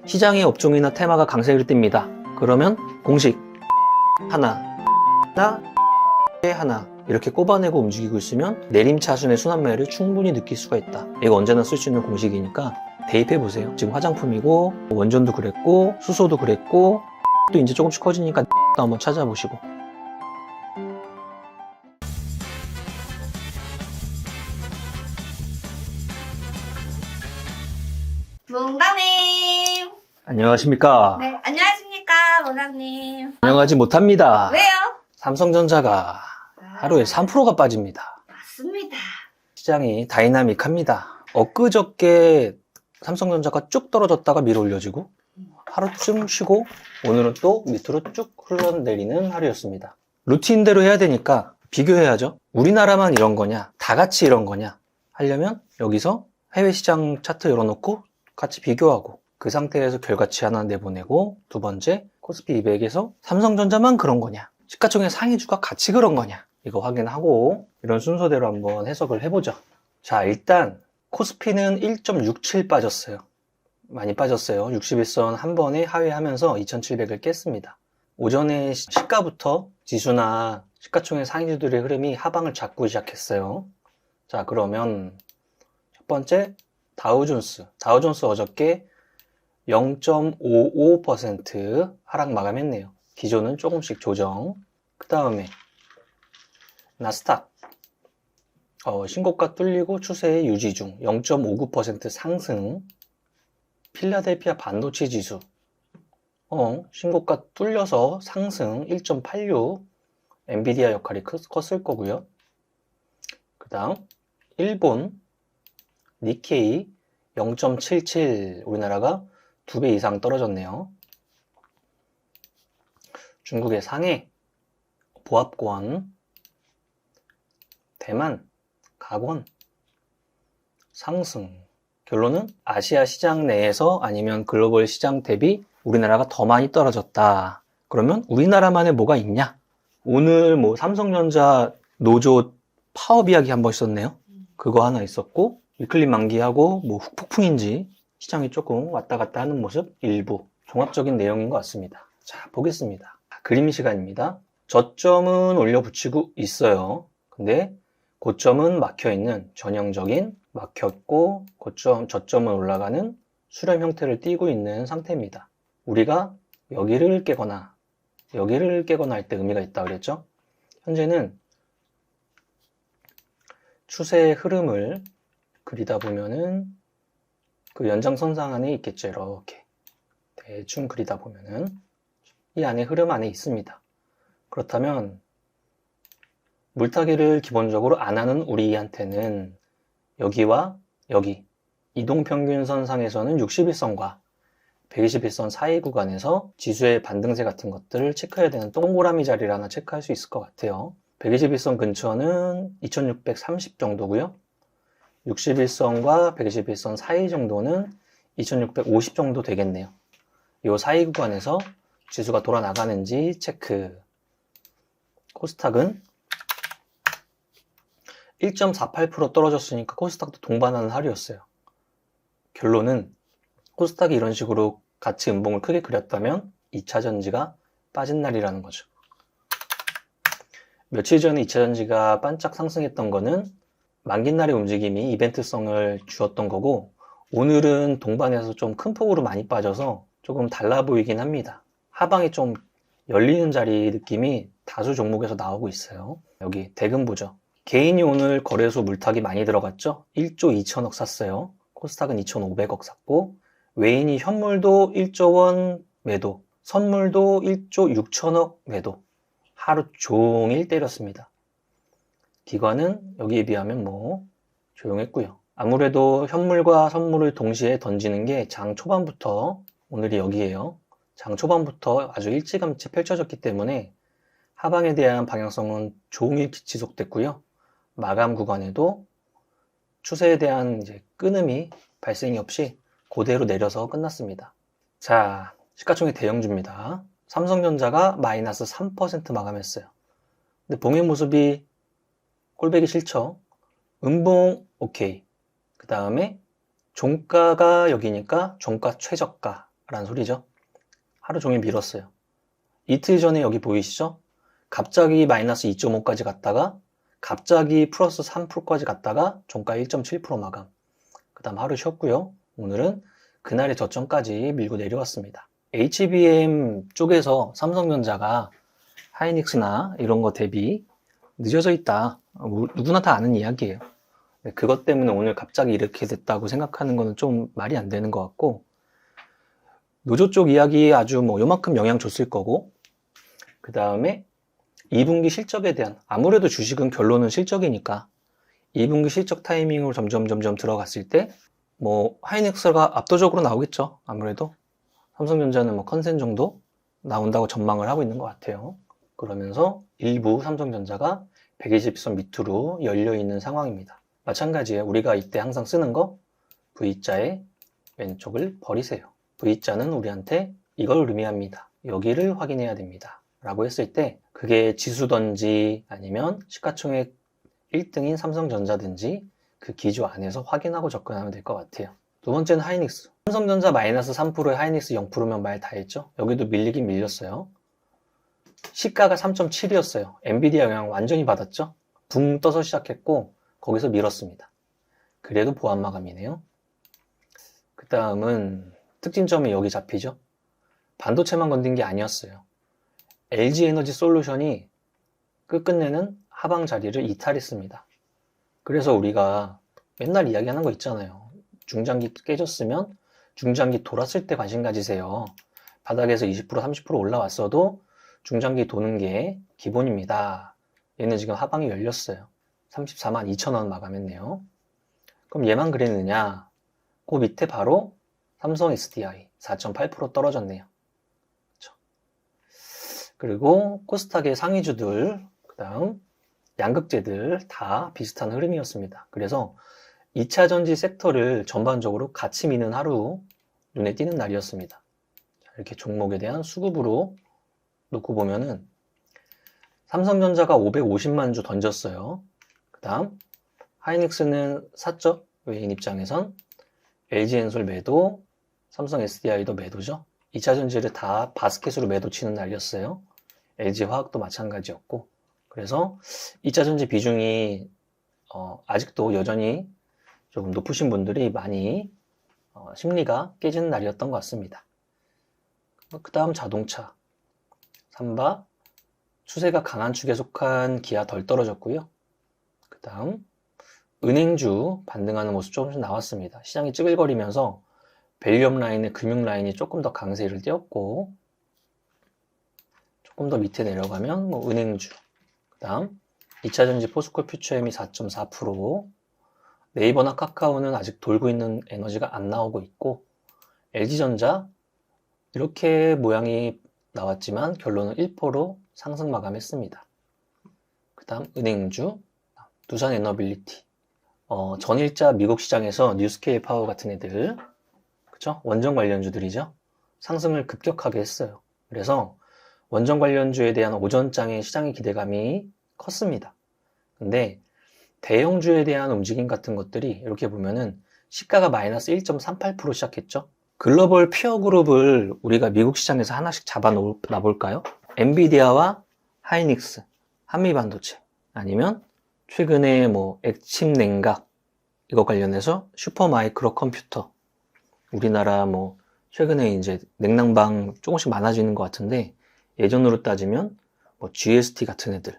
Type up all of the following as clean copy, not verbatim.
시장의 업종이나 테마가 강세일 때입니다. 그러면 공식 하나 이렇게 꼽아내고 움직이고 있으면 내림차순의 순환매를 충분히 느낄 수가 있다. 이거 언제나 쓸 수 있는 공식이니까 대입해보세요. 지금 화장품이고 원전도 그랬고 수소도 그랬고 또 이제 조금씩 커지니까 또 한번 찾아보시고. 몽방님. 안녕하십니까. 네, 안녕하십니까, 몽방님. 안녕하지 못합니다. 왜요? 삼성전자가 하루에 3%가 빠집니다. 맞습니다. 시장이 다이나믹합니다. 엊그저께 삼성전자가 쭉 떨어졌다가 밀어 올려지고 하루쯤 쉬고 오늘은 또 밑으로 쭉 흘러내리는 하루였습니다. 루틴대로 해야 되니까 비교해야죠. 우리나라만 이런 거냐, 다 같이 이런 거냐 하려면 여기서 해외 시장 차트 열어놓고 같이 비교하고 그 상태에서 결과치 하나 내보내고, 두 번째 코스피 200에서 삼성전자만 그런 거냐, 시가총액 상위주가 같이 그런 거냐, 이거 확인하고 이런 순서대로 한번 해석을 해보죠. 자, 일단 코스피는 1.67 빠졌어요. 많이 빠졌어요. 61선 한 번에 하회하면서 2700을 깼습니다. 오전에 시가부터 지수나 시가총액 상위주들의 흐름이 하방을 잡고 시작했어요. 자, 그러면 첫 번째 다우존스 어저께 0.55% 하락 마감했네요. 기존은 조금씩 조정. 그 다음에 나스닥 신고가 뚫리고 추세 유지 중 0.59% 상승. 필라델피아 반도체 지수 신고가 뚫려서 상승 1.86. 엔비디아 역할이 컸을 거고요. 그 다음 일본 니케이 0.77. 우리나라가 2배 이상 떨어졌네요. 중국의 상해, 보합권, 대만, 각원 상승. 결론은 아시아 시장 내에서 아니면 글로벌 시장 대비 우리나라가 더 많이 떨어졌다. 그러면 우리나라만의 뭐가 있냐? 오늘 뭐 삼성전자 노조 파업 이야기 한번 있었네요. 그거 하나 있었고, 위클리 만기하고 뭐 훅폭풍인지 시장이 조금 왔다 갔다 하는 모습 일부 종합적인 내용인 것 같습니다. 자, 보겠습니다. 그림 시간입니다. 저점은 올려붙이고 있어요. 근데 고점은 막혀있는 전형적인 막혔고 저점은 올라가는 수렴 형태를 띠고 있는 상태입니다. 우리가 여기를 깨거나 할 때 의미가 있다 그랬죠. 현재는 추세의 흐름을 그리다 보면은 그 연장선상 안에 있겠죠. 이렇게 대충 그리다 보면은 이 안에 흐름 안에 있습니다. 그렇다면 물타기를 기본적으로 안 하는 우리한테는 여기와 여기 이동평균선상에서는 61선과 121선 사이 구간에서 지수의 반등세 같은 것들을 체크해야 되는 동그라미 자리를 하나 체크할 수 있을 것 같아요. 121선 근처는 2630 정도고요. 61선과 121선 사이 정도는 2650 정도 되겠네요. 이 사이 구간에서 지수가 돌아 나가는지 체크. 코스닥은 1.48% 떨어졌으니까 코스닥도 동반하는 하루였어요. 결론은 코스닥이 이런 식으로 같이 음봉을 크게 그렸다면 2차 전지가 빠진 날이라는 거죠. 며칠 전에 2차 전지가 반짝 상승했던 거는 만기날의 움직임이 이벤트성을 주었던 거고, 오늘은 동반해서 좀 큰 폭으로 많이 빠져서 조금 달라 보이긴 합니다. 하방이 좀 열리는 자리 느낌이 다수 종목에서 나오고 있어요. 여기 대금 보죠. 개인이 오늘 거래소 물타기 많이 들어갔죠. 1조 2천억 샀어요. 코스닥은 2,500억 샀고, 외인이 현물도 1조 원 매도, 선물도 1조 6천억 매도. 하루 종일 때렸습니다. 기관은 여기에 비하면 뭐 조용했고요. 아무래도 현물과 선물을 동시에 던지는 게 장 초반부터, 오늘이 여기에요. 장 초반부터 아주 일찌감치 펼쳐졌기 때문에 하방에 대한 방향성은 종일 지속됐고요. 마감 구간에도 추세에 대한 이제 끊음이 발생이 없이 그대로 내려서 끝났습니다. 자, 시가총액 대형주입니다. 삼성전자가 마이너스 3% 마감했어요. 근데 봉의 모습이 꼴배기 싫죠. 음봉 오케이. 그 다음에 종가가 여기니까 종가 최저가 라는 소리죠. 하루 종일 밀었어요. 이틀 전에 여기 보이시죠? 갑자기 마이너스 2.5까지 갔다가 갑자기 플러스 3%까지 갔다가 종가 1.7% 마감. 그 다음 하루 쉬었고요. 오늘은 그날의 저점까지 밀고 내려왔습니다. HBM 쪽에서 삼성전자가 하이닉스나 이런 거 대비 늦어져 있다. 누구나 다 아는 이야기예요. 그것 때문에 오늘 갑자기 이렇게 됐다고 생각하는 거는 좀 말이 안 되는 것 같고, 노조 쪽 이야기에 아주 요만큼 영향 줬을 거고, 그 다음에 2분기 실적에 대한, 아무래도 주식은 결론은 실적이니까 2분기 실적 타이밍으로 점점 들어갔을 때 하이닉스가 압도적으로 나오겠죠. 아무래도 삼성전자는 컨센 정도 나온다고 전망을 하고 있는 것 같아요. 그러면서 일부 삼성전자가 120선 밑으로 열려있는 상황입니다. 마찬가지예요. 우리가 이때 항상 쓰는 거 V자의 왼쪽을 버리세요. V자는 우리한테 이걸 의미합니다. 여기를 확인해야 됩니다. 라고 했을 때 그게 지수든지 아니면 시가총액 1등인 삼성전자든지 그 기조 안에서 확인하고 접근하면 될 것 같아요. 두 번째는 하이닉스. 삼성전자 마이너스 3%에 하이닉스 0%면 말 다 했죠. 여기도 밀리긴 밀렸어요. 시가가 3.7이었어요. 엔비디아 영향 완전히 받았죠. 붕 떠서 시작했고 거기서 밀었습니다. 그래도 보합 마감이네요. 그 다음은 특징점이 여기 잡히죠. 반도체만 건든 게 아니었어요. LG에너지 솔루션이 끝끝내는 하방 자리를 이탈했습니다. 그래서 우리가 맨날 이야기하는 거 있잖아요. 중장기 깨졌으면 중장기 돌았을 때 관심 가지세요. 바닥에서 20% 30% 올라왔어도 중장기 도는 게 기본입니다. 얘는 지금 하방이 열렸어요. 34만 2천 원 마감했네요. 그럼 얘만 그랬느냐? 그 밑에 바로 삼성 SDI 4.8% 떨어졌네요. 그렇죠? 그리고 코스닥의 상위주들, 그 다음 양극재들 다 비슷한 흐름이었습니다. 그래서 2차전지 섹터를 전반적으로 같이 미는 하루, 눈에 띄는 날이었습니다. 이렇게 종목에 대한 수급으로 놓고 보면은 삼성전자가 550만 주 던졌어요. 그 다음 하이닉스는 샀죠. 외인 입장에선 LG엔솔 매도, 삼성 SDI도 매도죠. 2차전지를 다 바스켓으로 매도 치는 날이었어요. LG화학도 마찬가지였고, 그래서 2차전지 비중이 아직도 여전히 조금 높으신 분들이 많이 심리가 깨지는 날이었던 것 같습니다. 그 다음 자동차, 삼바, 추세가 강한 축에 속한 기아 덜 떨어졌고요. 그 다음 은행주 반등하는 모습 조금씩 나왔습니다. 시장이 찌글거리면서 밸류업 라인의 금융 라인이 조금 더 강세를 띄었고, 조금 더 밑에 내려가면 은행주, 그 다음 2차전지 포스코 퓨처엠이 4.4%, 네이버나 카카오는 아직 돌고 있는 에너지가 안 나오고 있고, LG전자 이렇게 모양이 나왔지만 결론은 1%로 상승 마감했습니다. 그 다음 은행주, 두산 에너빌리티, 전일자 미국 시장에서 뉴스케일 파워 같은 애들, 그쵸? 원전 관련주들이죠. 상승을 급격하게 했어요. 그래서 원전 관련주에 대한 오전장의 시장의 기대감이 컸습니다. 근데 대형주에 대한 움직임 같은 것들이 이렇게 보면은 시가가 마이너스 1.38% 시작했죠. 글로벌 피어 그룹을 우리가 미국 시장에서 하나씩 잡아 놔볼까요? 엔비디아와 하이닉스, 한미반도체, 아니면 최근에 액침 냉각 이거 관련해서 슈퍼마이크로 컴퓨터, 우리나라 최근에 이제 냉난방 조금씩 많아지는 것 같은데 예전으로 따지면 GST 같은 애들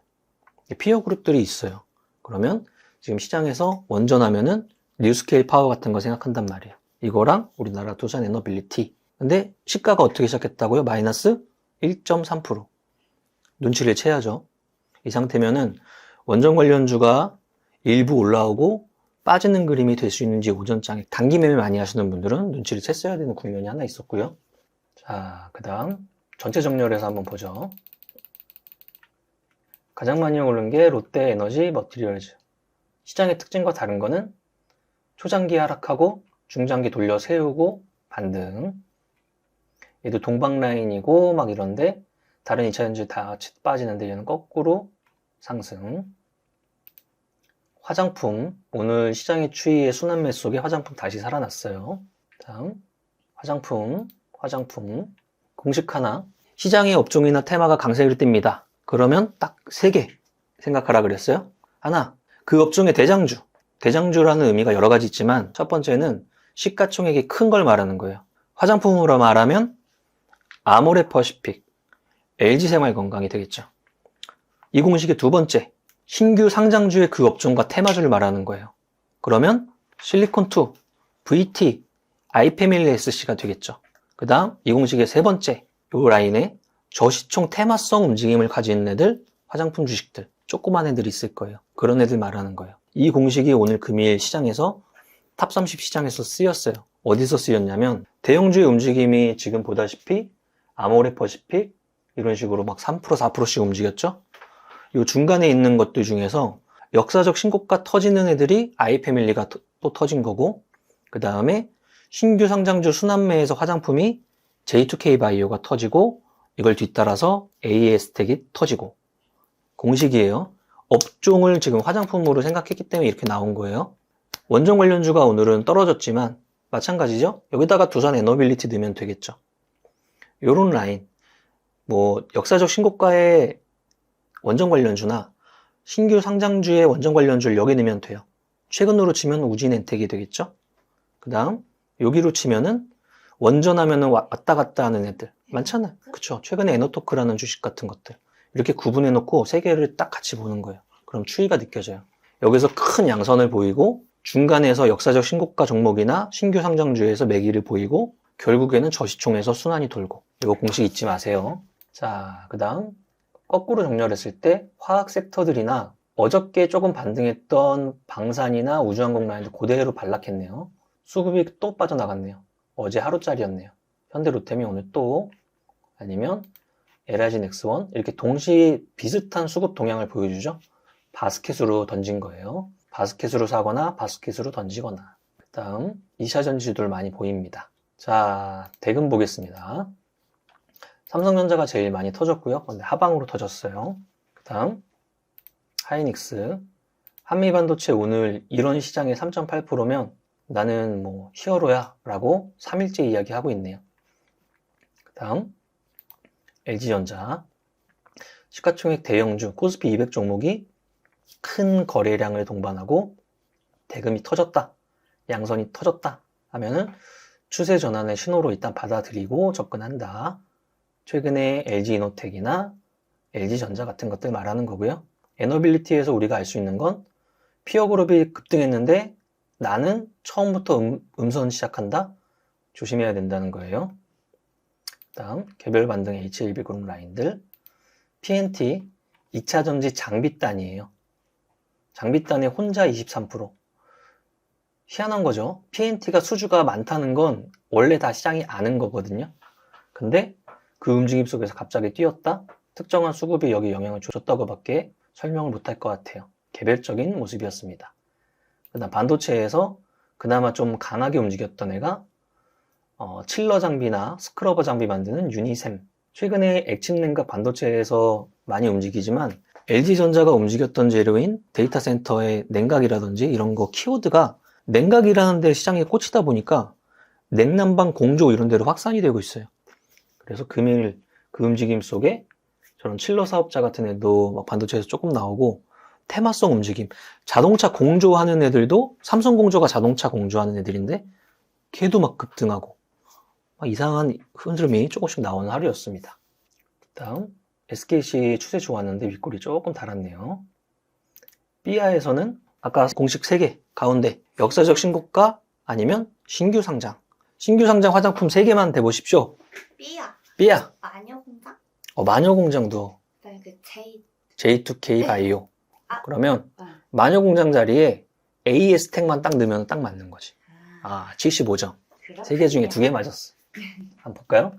피어 그룹들이 있어요. 그러면 지금 시장에서 원전하면은 뉴스케일 파워 같은 거 생각한단 말이에요. 이거랑 우리나라 두산 에너빌리티. 근데 시가가 어떻게 시작했다고요? 마이너스 1.3%. 눈치를 채야죠. 이 상태면은 원전 관련주가 일부 올라오고 빠지는 그림이 될 수 있는지 오전장에 단기 매매 많이 하시는 분들은 눈치를 챘어야 되는 국면이 하나 있었고요. 자, 그 다음 전체 정렬해서 한번 보죠. 가장 많이 오른 게 롯데 에너지 머티리얼즈. 시장의 특징과 다른 거는 초장기 하락하고 중장기 돌려 세우고 반등. 얘도 동방 라인이고 이런데 다른 2차전지 다 빠지는데 얘는 거꾸로 상승. 화장품, 오늘 시장의 추이의 순환매 속에 화장품 다시 살아났어요. 다음 화장품 화장품. 공식 하나. 시장의 업종이나 테마가 강세일 때입니다. 그러면 딱 3개 생각하라 그랬어요. 하나, 그 업종의 대장주. 대장주라는 의미가 여러 가지 있지만 첫 번째는 시가총액이 큰 걸 말하는 거예요. 화장품으로 말하면 아모레퍼시픽, LG생활건강이 되겠죠. 이 공식의 두 번째, 신규 상장주의 그 업종과 테마주를 말하는 거예요. 그러면 실리콘2, VT, 아이패밀리 SC가 되겠죠. 그 다음 이 공식의 세 번째, 이 라인에 저시총 테마성 움직임을 가진 애들, 화장품 주식들, 조그만 애들이 있을 거예요. 그런 애들 말하는 거예요. 이 공식이 오늘 금일 시장에서 탑30 시장에서 쓰였어요. 어디서 쓰였냐면 대형주의 움직임이 지금 보다시피 아모레퍼시픽 이런 식으로 막 3%, 4%씩 움직였죠. 이 중간에 있는 것들 중에서 역사적 신고가 터지는 애들이 아이패밀리가 또 터진 거고, 그 다음에 신규 상장주 순환매에서 화장품이 J2K 바이오가 터지고, 이걸 뒤따라서 AS텍이 터지고. 공식이에요. 업종을 지금 화장품으로 생각했기 때문에 이렇게 나온 거예요. 원전 관련주가 오늘은 떨어졌지만 마찬가지죠. 여기다가 두산 에너빌리티 넣으면 되겠죠. 요런 라인, 뭐 역사적 신고가의 원전 관련주나 신규 상장주의 원전 관련주를 여기 넣으면 돼요. 최근으로 치면 우진엔텍이 되겠죠. 그 다음 여기로 치면은 원전하면은 왔다 갔다 하는 애들 많잖아요. 그쵸? 최근에 에너토크라는 주식 같은 것들 이렇게 구분해 놓고 세 개를 딱 같이 보는 거예요. 그럼 추이가 느껴져요. 여기서 큰 양선을 보이고 중간에서 역사적 신고가 종목이나 신규 상장주에서 매기를 보이고 결국에는 저시총에서 순환이 돌고. 이거 공식 잊지 마세요. 자, 그 다음 거꾸로 정렬했을 때 화학 섹터들이나 어저께 조금 반등했던 방산이나 우주항공 라인도 그대로 반락했네요. 수급이 또 빠져나갔네요. 어제 하루짜리였네요. 현대로템이 오늘 또, 아니면 LIG 넥스원 이렇게 동시 비슷한 수급 동향을 보여주죠. 바스켓으로 던진 거예요. 바스켓으로 사거나 바스켓으로 던지거나. 그 다음 2차 전지주들 많이 보입니다. 자, 대금 보겠습니다. 삼성전자가 제일 많이 터졌고요. 근데 하방으로 터졌어요. 그 다음 하이닉스. 한미반도체 오늘 이런 시장의 3.8%면 나는 뭐 히어로야 라고 3일째 이야기하고 있네요. 그 다음 LG전자. 시가총액 대형주 코스피 200 종목이 큰 거래량을 동반하고 대금이 터졌다, 양선이 터졌다 하면은 추세 전환의 신호로 일단 받아들이고 접근한다. 최근에 LG이노텍이나 LG전자 같은 것들 말하는 거고요. 에너빌리티에서 우리가 알 수 있는 건 피어그룹이 급등했는데 나는 처음부터 음선 시작한다? 조심해야 된다는 거예요. 다음 개별 반등의 H1B그룹 라인들. PNT 2차전지 장비단이에요. 장비단에 혼자 23%. 희한한 거죠. PNT가 수주가 많다는 건 원래 다 시장이 아는 거거든요. 근데 그 움직임 속에서 갑자기 뛰었다? 특정한 수급이 여기 영향을 줬다고 밖에 설명을 못할 것 같아요. 개별적인 모습이었습니다. 그다음 반도체에서 그나마 좀 강하게 움직였던 애가 칠러 장비나 스크러버 장비 만드는 유니셈. 최근에 액침 냉각 반도체에서 많이 움직이지만 LG전자가 움직였던 재료인 데이터 센터의 냉각이라든지 이런 거 키워드가 냉각이라는 데 시장에 꽂히다 보니까 냉난방 공조 이런 데로 확산이 되고 있어요. 그래서 금일 그 움직임 속에 저런 칠러 사업자 같은 애도 막 반도체에서 조금 나오고 테마성 움직임, 자동차 공조하는 애들도 삼성 공조가 자동차 공조하는 애들인데 걔도 막 급등하고 막 이상한 흐름이 조금씩 나오는 하루였습니다. 다음 SKC 추세 좋았는데 윗골이 조금 달았네요. 삐아에서는 아까 공식 3개 가운데 역사적 신고가 아니면 신규 상장. 신규 상장 화장품 3개만 대보십시오. 삐아. 마녀공장? 마녀공장도 그다음에 그 J2K 바이오. 아, 그러면 마녀공장 자리에 AS텍만 딱 넣으면 딱 맞는 거지. 75점. 3개 중에 2개 맞았어. 한번 볼까요?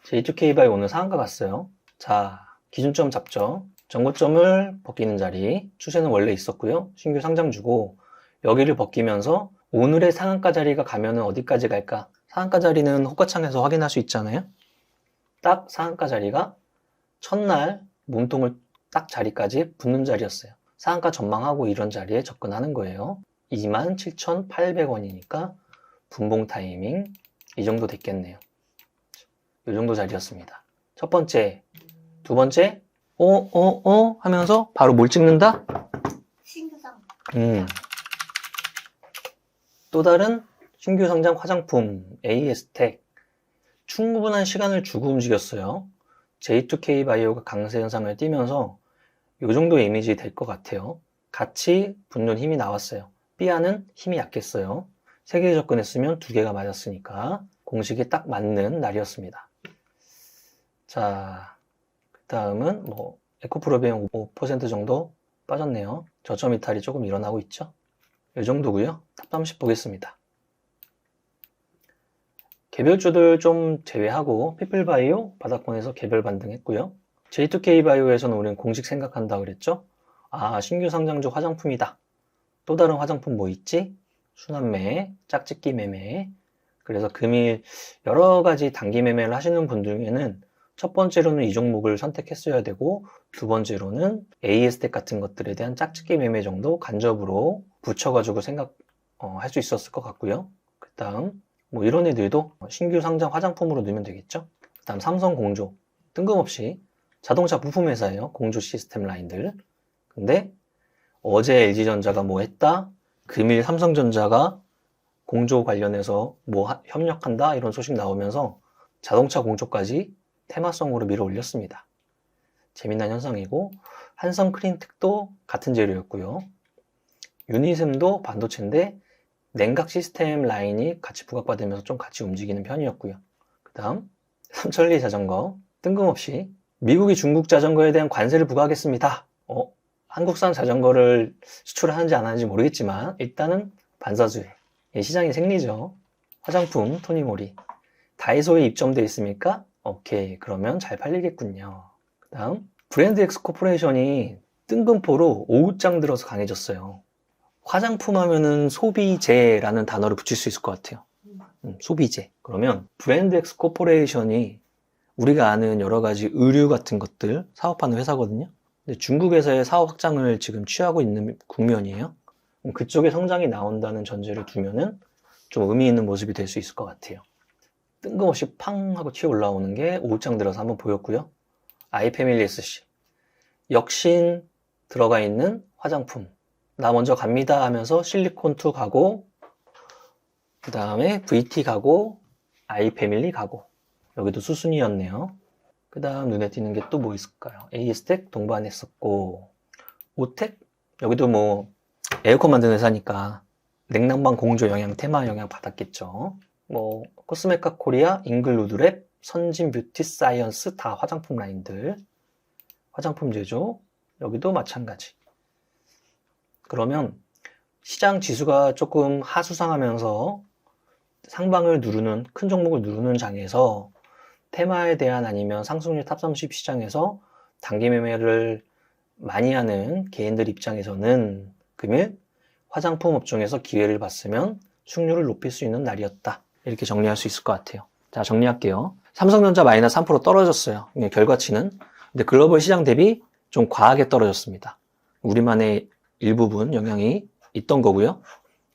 J2K 바이오 오늘 상한가 갔어요. 자, 기준점 잡죠. 전고점을 벗기는 자리. 추세는 원래 있었고요. 신규 상장주고 여기를 벗기면서 오늘의 상한가 자리가 가면은 어디까지 갈까? 상한가 자리는 호가창에서 확인할 수 있잖아요. 딱 상한가 자리가 첫날 몸통을 딱 자리까지 붙는 자리였어요. 상한가 전망하고 이런 자리에 접근하는 거예요. 27,800원이니까 분봉 타이밍 이 정도 됐겠네요. 이 정도 자리였습니다. 첫 번째, 두 번째, 하면서 바로 뭘 찍는다? 신규상. 또 다른 신규 상장 화장품 AS텍 충분한 시간을 주고 움직였어요. J2K 바이오가 강세 현상을 띠면서 이 정도 이미지 될 것 같아요. 같이 붙는 힘이 나왔어요. 삐아는 힘이 약했어요. 3개 접근했으면 2개가 맞았으니까 공식이 딱 맞는 날이었습니다. 자, 그 다음은 에코프로비움 5% 정도 빠졌네요. 저점 이탈이 조금 일어나고 있죠. 이 정도고요. 탑30 보겠습니다. 개별주들 좀 제외하고 피플바이오 바닥권에서 개별 반등했고요. J2K 바이오에서는 우리는 공식 생각한다 그랬죠. 신규 상장주 화장품이다. 또 다른 화장품 뭐 있지? 순환매, 짝짓기 매매. 그래서 금일 여러 가지 단기 매매를 하시는 분 중에는 첫 번째로는 이 종목을 선택했어야 되고, 두 번째로는 AS텍 같은 것들에 대한 짝짓기 매매 정도 간접으로 붙여가지고 할 수 있었을 것 같고요. 그 다음 이런 애들도 신규 상장 화장품으로 넣으면 되겠죠. 그 다음 삼성 공조, 뜬금없이 자동차 부품 회사예요. 공조 시스템 라인들. 근데 어제 LG전자가 뭐 했다? 금일 삼성전자가 공조 관련해서 협력한다? 이런 소식 나오면서 자동차 공조까지 테마성으로 밀어 올렸습니다. 재미난 현상이고, 한성 크린텍도 같은 재료였고요. 유니셈도 반도체인데 냉각 시스템 라인이 같이 부각받으면서 좀 같이 움직이는 편이었고요. 그 다음 삼천리 자전거, 뜬금없이 미국이 중국 자전거에 대한 관세를 부과하겠습니다. 한국산 자전거를 수출하는지 안 하는지 모르겠지만 일단은 반사주의, 시장의 생리죠. 화장품 토니모리, 다이소에 입점되어 있습니까? 오케이, 그러면 잘 팔리겠군요. 그 다음 브랜드엑스 코퍼레이션이 뜬금포로 오후장 들어서 강해졌어요. 화장품 하면은 소비재라는 단어를 붙일 수 있을 것 같아요. 소비재. 그러면 브랜드엑스 코퍼레이션이 우리가 아는 여러 가지 의류 같은 것들 사업하는 회사거든요. 근데 중국에서의 사업 확장을 지금 취하고 있는 국면이에요. 그쪽에 성장이 나온다는 전제를 두면은 좀 의미 있는 모습이 될 수 있을 것 같아요. 뜬금없이 팡 하고 튀어 올라오는 게 오후장 들어서 한번 보였고요. 아이패밀리 SC. 역신 들어가 있는 화장품. 나 먼저 갑니다 하면서 실리콘2 가고, 그 다음에 VT 가고, 아이패밀리 가고. 여기도 수순이었네요. 그 다음 눈에 띄는 게 또 뭐 있을까요? AS텍 동반했었고, 오텍? 여기도 에어컨 만드는 회사니까 냉난방 공조 영향, 테마 영향 받았겠죠. 코스메카 코리아, 잉글루드랩, 선진 뷰티 사이언스 다 화장품 라인들. 화장품 제조, 여기도 마찬가지. 그러면 시장 지수가 조금 하수상하면서 상방을 누르는, 큰 종목을 누르는 장에서 테마에 대한 아니면 상승률 탑30 시장에서 단기 매매를 많이 하는 개인들 입장에서는 금일 화장품 업종에서 기회를 봤으면 수익률을 높일 수 있는 날이었다. 이렇게 정리할 수 있을 것 같아요. 자, 정리할게요. 삼성전자 마이너스 3% 떨어졌어요. 결과치는. 근데 글로벌 시장 대비 좀 과하게 떨어졌습니다. 우리만의 일부분 영향이 있던 거고요.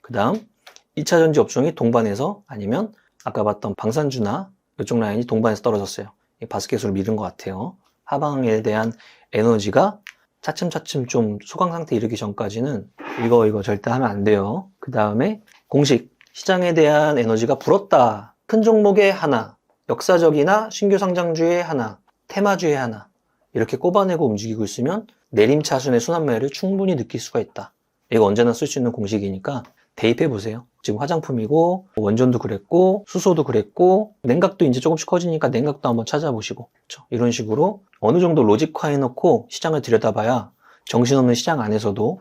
그 다음 2차전지 업종이 동반해서, 아니면 아까 봤던 방산주나 이쪽 라인이 동반해서 떨어졌어요. 바스켓으로 밀은 것 같아요. 하방에 대한 에너지가 차츰차츰 좀 소강 상태 이르기 전까지는 이거 절대 하면 안 돼요. 그 다음에 공식 시장에 대한 에너지가 불었다. 큰 종목의 하나, 역사적이나 신규 상장주의 하나, 테마주의 하나, 이렇게 꼽아내고 움직이고 있으면 내림차순의 순환매를 충분히 느낄 수가 있다. 이거 언제나 쓸 수 있는 공식이니까 대입해 보세요. 지금 화장품이고 원전도 그랬고 수소도 그랬고 냉각도 이제 조금씩 커지니까 냉각도 한번 찾아보시고, 그렇죠? 이런 식으로 어느 정도 로직화해 놓고 시장을 들여다봐야 정신없는 시장 안에서도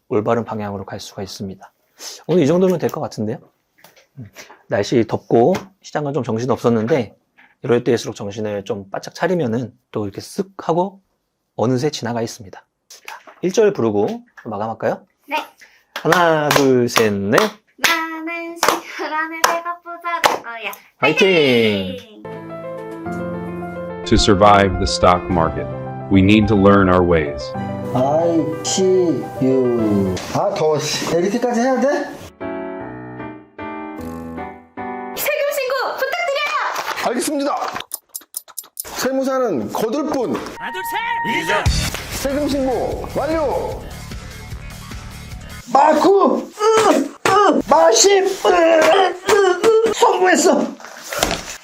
올바른 방향으로 갈 수가 있습니다. 오늘 이 정도면 될 것 같은데요. 날씨 덥고 시장은 좀 정신 없었는데 이럴 때일수록 정신을 좀 바짝 차리면은 또 이렇게 쓱 하고 어느새 지나가 있습니다. 1절 부르고 마감할까요? 네. 하나, 둘, 셋, 넷. 나는 시간 안에 배가 부자될 거야. 화이팅! To survive the stock market, we need to learn our ways. ICU. 더워. 이렇게까지 해야 돼? 알겠습니다. 세무사는 거둘 뿐. 하나 둘 셋. 세금 신고 완료. 마구 마십 성공했어.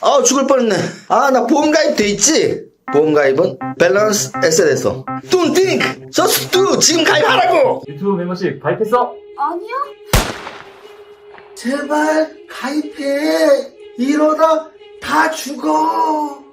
아 죽을 뻔했네. 아 나 보험가입 돼 있지. 보험가입은 밸런스 에셋에서 Don't think just do. 지금 가입하라고. 유튜브 멤버십 가입했어? 아니요? 제발 가입해. 이러다 다 죽어.